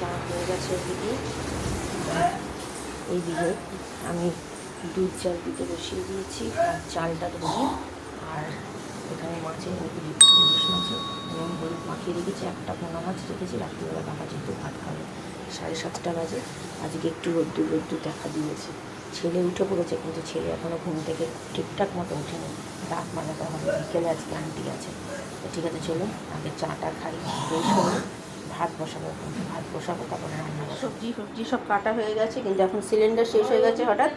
চা হয়ে গেছে এদিকে। এইদিকে আমি দুধ চাল দিতে বসিয়ে দিয়েছি, আর চালটা ধরি। আর এখানে মাছের ইলিশ মাছের নুন হলুদ মাখিয়ে রেখেছি, একটা পোনা মাছ রেখেছি, রাত্রিবেলা কাকা যেহেতু ভাত খাবে 7:30 বাজে। আজকে একটু রোদ্দুর দেখা দিয়েছে। ছেলে উঠে পড়েছে, কিন্তু ছেলে এখনও ঘুম থেকে ঠিকঠাক মতো উঠেনি, দাঁত মাজাতে হবে। বিকেলে আজকে আন্টি আছে। তো ঠিক আছে, চলো আগে চাটা খাই, বেশ হলে ভাত বসাবো। তারপরে রান্না সবজি সব কাটা হয়ে গেছে, কিন্তু এখন সিলিন্ডার শেষ হয়ে গেছে হঠাৎ।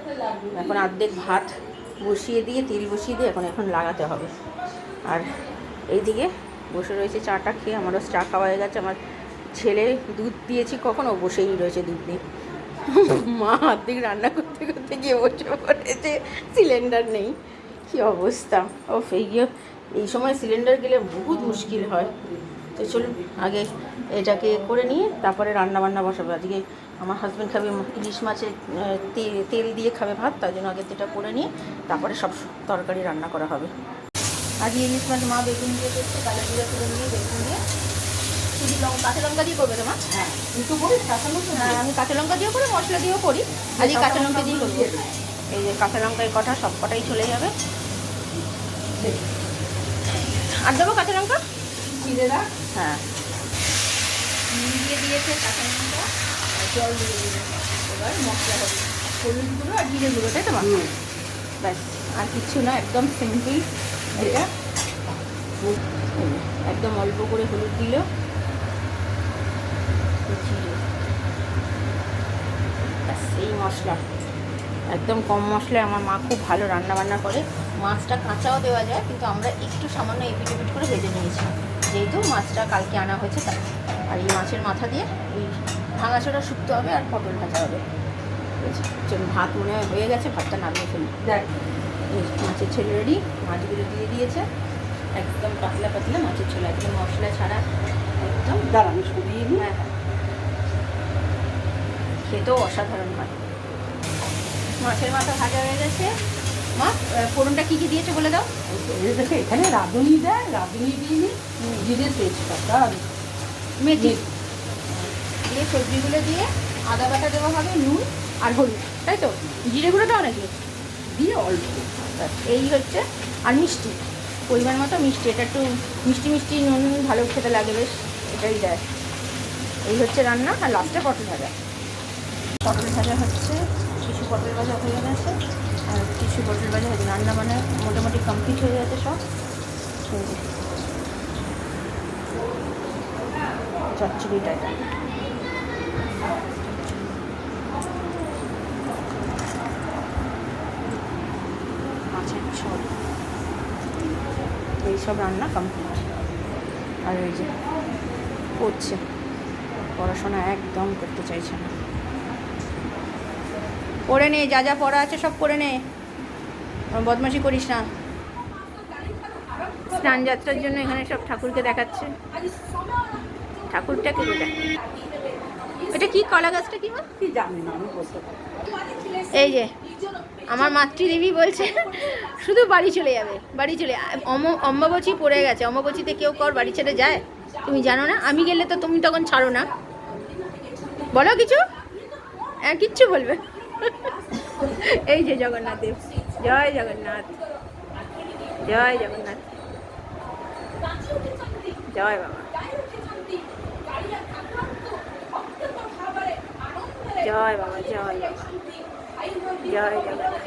এখন অর্ধেক ভাত বসিয়ে দিয়ে তেল বসিয়ে দিয়ে এখন লাগাতে হবে। আর এইদিকে বসে রয়েছে চাটা খেয়ে, আমারও চা খাওয়া হয়ে গেছে। আমার ছেলে দুধ দিয়েছি কখনও, বসেই রয়েছে দুধ নিয়ে। মা অর্ধেক রান্না করতে করতে গিয়ে বসে পড়েছে, সিলিন্ডার নেই। কী অবস্থা! ও এই সময় সিলিন্ডার গেলে বহুত মুশকিল হয়। তো চলুন আগে এটাকে করে নিয়ে তারপরে রান্না বসাবে। আজকে আমার হাজব্যান্ড খাবে ইলিশ মাছের তেল দিয়ে খাবে ভাত, তার জন্য আগে এটা করে নিয়ে তারপরে সব তরকারি রান্না করা হবে। আজকে ইলিশ মাছ মা বেগুন দিয়ে করছে, কালো জিরা করে নিয়ে বেগুন দিয়ে কাঁচা লঙ্কা দিয়ে করবে তোমার? হ্যাঁ, কিন্তু হ্যাঁ, আমি কাঁচা লঙ্কা দিয়েও করি, মশলা দিয়েও করি। আজকে কাঁচা লঙ্কা দিয়ে করবো। এই যে কাঁচা লঙ্কায় কটা সব কটাই চলে যাবে। আর দেবো কাঁচা লঙ্কা চিড়ে রাখ। হ্যাঁ, দিয়ে দিয়েছে কাঁচা লঙ্কা আর জল দিয়ে দিয়েছে। এবার মশলা হবে হলুদ গুঁড়ো আর জিরে গুঁড়ো, তাই তো? ব্যাস, আর কিচ্ছু না, একদম সিম্পল এটা। একদম অল্প করে হলুদ দিল, ব্যাস এই মশলা, একদম কম মশলায়। আমার মা খুব ভালো রান্না করে। মাছটা কাঁচাও দেওয়া যায়, কিন্তু আমরা একটু সামান্য এপিট করে ভেজে নিয়েছি, যেহেতু মাছটা কালকে আনা হয়েছে তাই। আর এই মাছের মাথা দিয়ে ওই ভাঙাচোরা শুকতে হবে আর পটল ভাজা হবে। ভাত মনে হয় হয়ে গেছে, ভাতটা নামিয়ে ফেলি। দেখ, মাছের ছেলে রেডি, মাছগুলো দিয়ে দিয়েছে। একদম পাতলা মাছের ছেলে, একদম মশলা ছাড়া, একদম দাঁড়ানো সরিয়ে নিই। হ্যাঁ, খেতেও অসাধারণ হয়। মাছের মাথা ভাজা হয়ে গেছে। মা ফোড়নটা কী দিয়েছে বলে দাও। দেখে এখানে রাঁধুনি দেয়, রাঁধুনি দিয়ে জিরে তেজপাতা মেথি দিয়ে সবজিগুলো দিয়ে আদা বাটা দেওয়া হবে, নুন আর হলুদ, তাই তো? জিরে গুঁড়ো দাও নাকি? দিয়ে অল্প, এই হচ্ছে। আর মিষ্টি পরিমাণ মতো মিষ্টি, এটা একটু মিষ্টি নুন ভালো খেতে লাগে বেশ, এটাই দেয়। এই হচ্ছে রান্না। আর লাস্টে পটল ভাজা হচ্ছে। কিছু পটল ভাজা হয়ে গেছে, আর কিছু পটল ভাজা হয়েছে। রান্না মোটামুটি কমপ্লিট হয়ে গেছে সব। চচ্চড়িটা এটা মাছের ঝোল, এইসব রান্না কমপ্লিট। আর ওই যে পড়ছে, পড়াশোনা একদম করতে চাইছে না। পড়ে নে, যা পড়া আছে সব পড়ে নে, বদমাশি করিস না। স্নান যাত্রার জন্য এখানে সব ঠাকুরকে দেখাচ্ছে। ঠাকুরটাকে দেখ, এটা কি কলা গাছটা কি জানি না, আমি বলতে পারি। এই যে আমার মাতৃদেবী বলছে শুধু বাড়ি চলে যাবে, অম্বাবচী পড়ে গেছে। অম্বাবচীতে কেউ বাড়ি ছেড়ে যায়? তুমি জানো না? আমি গেলে তো তুমি তখন ছাড়ো না। বলো কিছু, কিচ্ছু বলবে। এই যে জগন্নাথ দেব, জয় জগন্নাথ, জয় জগন্নাথ, জয় বাবা, জয় বাবা, জয় বাবা, জয় জগন্নাথ।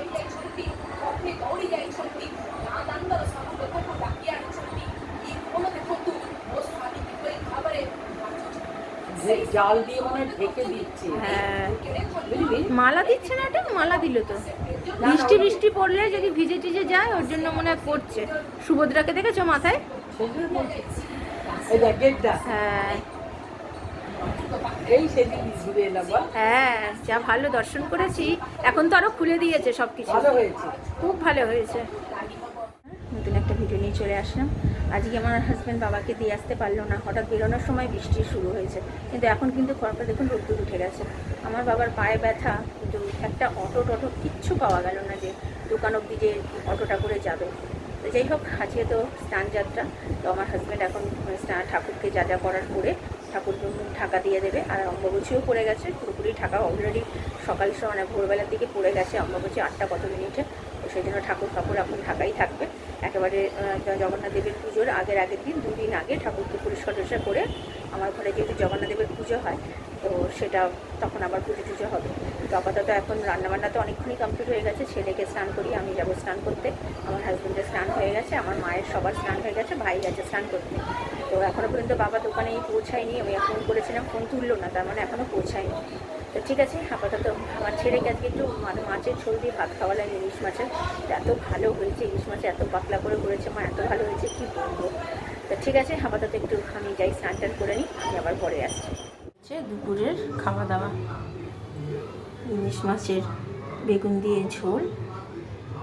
জাল দিয়ে মানে ঢেকে দিচ্ছে। হ্যাঁ, মালা দিচ্ছে না, এটা মালা দিল তো। বৃষ্টি পড়লে যদি ভিজে টিজে যায়, ওর জন্য মনে হয় করছে। সুভদ্রাকে দেখেছো মাথায়? হ্যাঁ, হ্যাঁ, যা ভালো দর্শন করেছি। এখন তো আরো খুলে দিয়েছে সবকিছু, খুব ভালো হয়েছে। নতুন একটা ভিডিও নিয়ে চলে আসলাম। আজকে আমার হাজব্যান্ড বাবাকে দিয়ে আসতে পারলো না, হঠাৎ বেরোনোর সময় বৃষ্টি শুরু হয়েছে। কিন্তু এখন কিন্তু খড়টা দেখুন রোদ্দুর উঠে গেছে। আমার বাবার পায়ে ব্যথা, কিন্তু একটা অটো কিচ্ছু পাওয়া গেল না যে দোকান অবধি যে অটোটা করে যাবে। তো যাই হোক, আজকে তো স্নান যাত্রা। তো আমার হাজব্যান্ড এখন ঠাকুরকে যা করার করে ঠাকুর ঢাকা দিয়ে দেবে। আর অম্বুবাচীও পড়ে গেছে, পুরোপুরি ঢাকা অলরেডি সকাল মানে ভোরবেলার দিকে পড়ে গেছে অম্বুবাচী 8টা কত মিনিটে। তো সেই জন্য ঠাকুর এখন ঢাকাই থাকবে। একেবারে জগন্নাথ দেবের পুজোর আগের দিন 2 দিন আগে ঠাকুরকে পরিষ্কার করে আমার ঘরে যেহেতু জগন্নাথ দেবের পুজো হয়, তো সেটা তখন আবার পুজো হবে। তো আপাতত এখন রান্নাবান্না তো অনেকক্ষণই কমপ্লিট হয়ে গেছে। ছেলেকে স্নান করি, আমি যাবো স্নান করতে, আমার হাজব্যান্ডের স্নান হয়ে গেছে, আমার মায়ের সবার স্নান হয়ে গেছে, ভাই গেছে স্নান করতে। তো এখনও পর্যন্ত বাবা দোকানেই পৌঁছায়নি। আমি ফোন করেছিলাম, ফোন তুললো না, তার মানে এখনও পৌঁছায়নি। তো ঠিক আছে, আপাতত আমার ছেলেকে আজকে একটু মাছের ঝোল দিয়ে ভাত খাওয়ালাম, ইলিশ মাছের। এত ভালো হয়েছে ইলিশ মাছ, এত পাতলা করে করেছে মা, এত ভালো হয়েছে কি বলবো। তো ঠিক আছে, আপাতত একটু আমি যাই স্নান টান করে নিই, আমি আবার পরে আসছি। হচ্ছে দুপুরের খাওয়া দাওয়া, ইলিশ মাছের বেগুন দিয়ে ঝোল,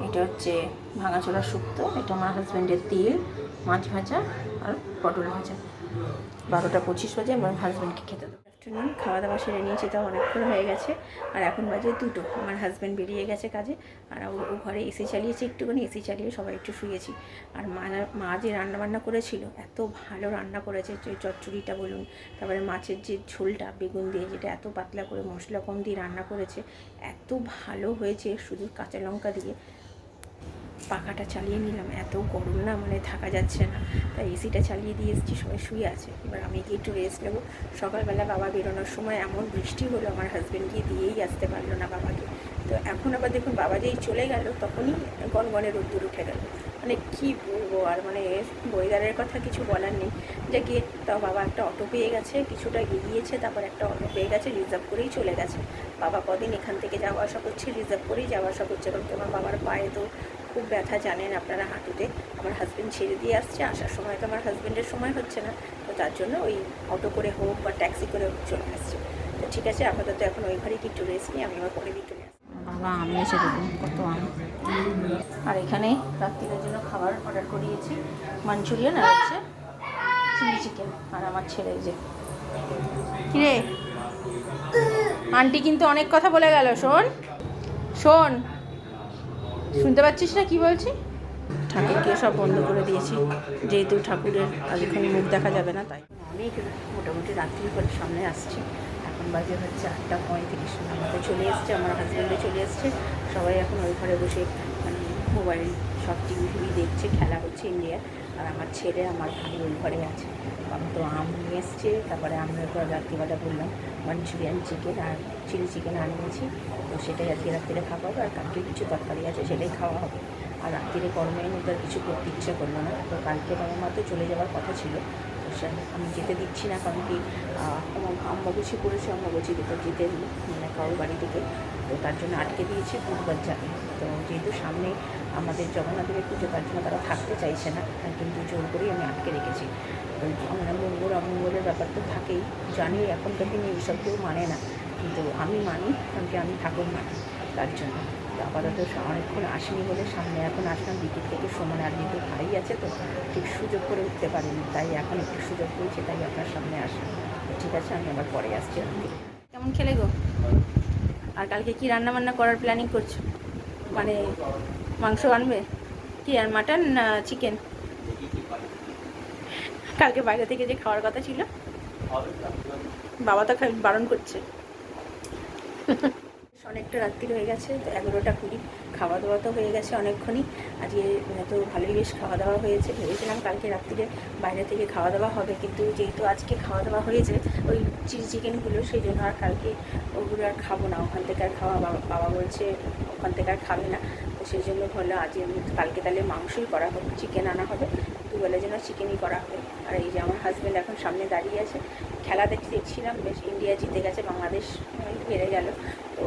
এটা হচ্ছে ভাঙাচোরা শুক্তো, এটা আমার হাজব্যান্ডের তেল, মাছ ভাজা আর পটল ভাজা। 12টা 25 বাজে আমার হাজব্যান্ডকে খেতে দেবো। আফটারনুন খাওয়া দাওয়া সেরে নিয়েছি, তা অনেকক্ষণ হয়ে গেছে। আর এখন বাজে 2টো, আমার হাজব্যান্ড বেরিয়ে গেছে কাজে, আর ও ঘরে এসি চালিয়েছে, একটুখানি এসি চালিয়ে সবাই একটু শুয়েছি। আর মা যে রান্নাবান্না করেছিল, এত ভালো রান্না করেছে, যে চচ্চড়িটা বলুন, তারপরে মাছের যে ঝোলটা বেগুন দিয়ে, যেটা এত পাতলা করে মশলা কম দিয়ে রান্না করেছে, এত ভালো হয়েছে। শুধু কাঁচা লঙ্কা দিয়ে পাখাটা চালিয়ে নিলাম, এত গরম না, মানে থাকা যাচ্ছে না, তাই এসিটা চালিয়ে দিয়ে এসেছি, সবাই শুয়ে আছে। এবার আমি গিয়ে একটু রেস্ট নেবো। সকালবেলা বাবা বেরোনোর সময় এমন বৃষ্টি হলো, আমার হাজব্যান্ড গিয়ে দিয়েই আসতে পারলো না বাবাকে। তো এখন আবার দেখুন বাবা যেই চলে গেল, তখনই গনগনে রোদ্দুর উঠে গেল। মানে কি বলবো আর, মানে ওয়েদারের কথা কিছু বলার নেই। যে গিয়ে তাও বাবা একটা অটো পেয়ে গেছে, কিছুটা এগিয়েছে, তারপর একটা অটো পেয়ে গেছে, রিজার্ভ করেই চলে গেছে। বাবা কদিন এখান থেকে যাওয়া আসা করছে, রিজার্ভ করেই যাওয়া আসা করছে, কারণ তোমার বাবার পায়ে তো খুব ব্যথা, জানেন আপনারা, হাঁটুতে। আমার হাজব্যান্ড ছেড়ে দিয়ে আসছে, আসার সময় তো আমার হাজব্যান্ডের সময় হচ্ছে না, তো তার জন্য ওই অটো করে হোক বা ট্যাক্সি করে হোক চলে আসছে। তো ঠিক আছে, আপাতত এখন ওই ঘরেই একটু রেস্ট নিই, আমি আমার পরে দিয়ে চলে আসছি। বাবা আম এসে দেখুন কত আম। আর এখানে রাত্রির জন্য খাবার অর্ডার করিয়েছি, মাঞ্চুরিয়ান আর হচ্ছে চিলি চিকেন। আর আমার ছেলে যে কিরে, আন্টি কিন্তু অনেক কথা বলে গেল, শোন শোন, শুনতে পাচ্ছিস না কি বলছি? ঠাকুরকে সব বন্ধ করে দিয়েছি, যেহেতু ঠাকুরের আজ এখানে মুখ দেখা যাবে না, তাই অনেক মোটামুটি রাত্রি করে সামনে আসছি। এখন বাজে হচ্ছে 8টা 35, আমাদের চলে এসছে, আমার হাজব্যান্ডে চলে এসছে। সবাই এখন ওই ঘরে বসে মানে মোবাইল সব টিভি দেখছে, খেলা হচ্ছে ইন্ডিয়া। আর আমার ছেলে আমার ভাই ওই ঘরে আছে। বাবা তো আম নিয়ে এসছে, তারপরে আমরা তো রাত্রিবেলা বললাম মাঞ্চুরিয়ান চিকেন আর চিলি চিকেন আনিয়েছি, তো সেটাই আজকে রাত্রিরে খাওয়া হবে। আর কালকে কিছু তরকারি আছে, সেটাই খাওয়া হবে। আর রাত্রিরে গরমের মধ্যে আর কিছু করতে ইচ্ছে করলো না। তো কালকে বাবা মা তো চলে যাওয়ার কথা ছিল, তো আমি যেতে দিচ্ছি না, কারণ কি অম্বুবাচী পড়েছে, অম্বুবাচীতে তো যেতে মানে কারোর বাড়ি থেকে, তো তার জন্য আটকে দিয়েছে, বুধবার যাবে। তো যেহেতু সামনে আমাদের জগন্নাথের পুজো, তার জন্য তারা থাকতে চাইছে না, কিন্তু জোর করেই আমি আটকে রেখেছি। তো আমরা মঙ্গল অমঙ্গলের ব্যাপার তো থাকেই, জানি এখনকার দিনে এইসব কেউ মানে না, কিন্তু আমি মানি, কারণ কি আমি ঠাকুর মানি, তার জন্য। তো আপাতত অনেকক্ষণ আসেনি বলে সামনে এখন আসলাম বিকেল থেকে সময়। আর যেহেতু ভাই আছে, তো ঠিক সুযোগ করে উঠতে পারিনি, তাই এখন একটু সুযোগ পেয়েছি, তাই আপনার সামনে আসলাম। ঠিক আছে, আমি আবার পরে আসছি। কেমন খেলে গো? আর কালকে কি রান্না বান্না করার প্ল্যানিং করছো? মানে মাংস আনবে কি, আর মাটন না চিকেন? কালকে বাইরে থেকে যে খাওয়ার কথা ছিল, বাবা তো বারণ করছে। অনেকটা রাত্রি হয়ে গেছে, তো 11টা 20, খাওয়া দাওয়া তো হয়ে গেছে অনেকক্ষণই। আজকে তো ভালোই বেশ খাওয়া দাওয়া হয়েছে। ভেবেছিলাম কালকে রাত্রিরে বাইরে থেকে খাওয়া দাওয়া হবে, কিন্তু যেহেতু আজকে খাওয়া দাওয়া হয়েছে ওই চিলি চিকেনগুলো, সেই জন্য আর কালকে ওগুলো আর খাবো না, ওখান থেকে আর খাওয়া, বাবা বলছে ওখান থেকে আর খাবে না। তো সেই জন্য ভাবলো আজ কালকে তাহলে মাংসই করা হবে, চিকেন আনা হবে, দুবেলার জন্য চিকেনই করা হবে। আর এই যে আমার হাজব্যান্ড এখন সামনে দাঁড়িয়ে আছে, খেলা দেখছিলাম, বেশ ইন্ডিয়া জিতে গেছে, বাংলাদেশ হেরে গেল। তো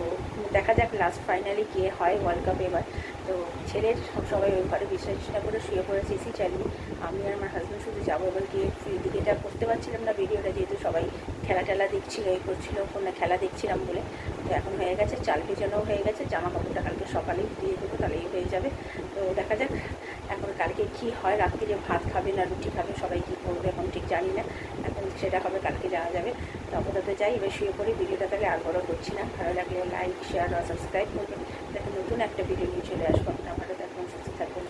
দেখা যাক লাস্ট ফাইনালি কে হয় ওয়ার্ল্ড কাপ এবার। তো ছেলের সবাই ওই ঘরে বিছানা করে শুয়ে পড়েছে এসি চালিয়ে। আমি আর আমার হাজব্যান্ড শুধু যাবো এবার, গিয়ে দিকেটা করতে পারছিলাম না ভিডিওটা, যেহেতু সবাই খেলা টেলা দেখছিল, এই করছিল, কোনো খেলা দেখছিলাম বলে। তো এখন হয়ে গেছে, চাল ভেজানোও হয়ে গেছে, জামা কাপড়টা কালকে সকালেই দিয়ে দেবো, তাহলেই হয়ে যাবে। তো দেখা যাক এখন কালকে কি হয়, রাত্রিরে ভাত খাবে না রুটি খাবে, সবাই কী করবে এখন ঠিক জানি না, এখন সেটা হবে কালকে যাওয়া যাবে। তো আপাতত যাই, এবার শুয়ে পড়ি। ভিডিওটা তাহলে আর বড় করছি না, ভালো লাগলে লাইক শেয়ার আর সাবস্ক্রাইব করবেন, দেখুন নতুন একটা ভিডিও নিয়ে চলে আসবো। আপনারা ভালো থাকবেন, সুস্থ থাকবেন।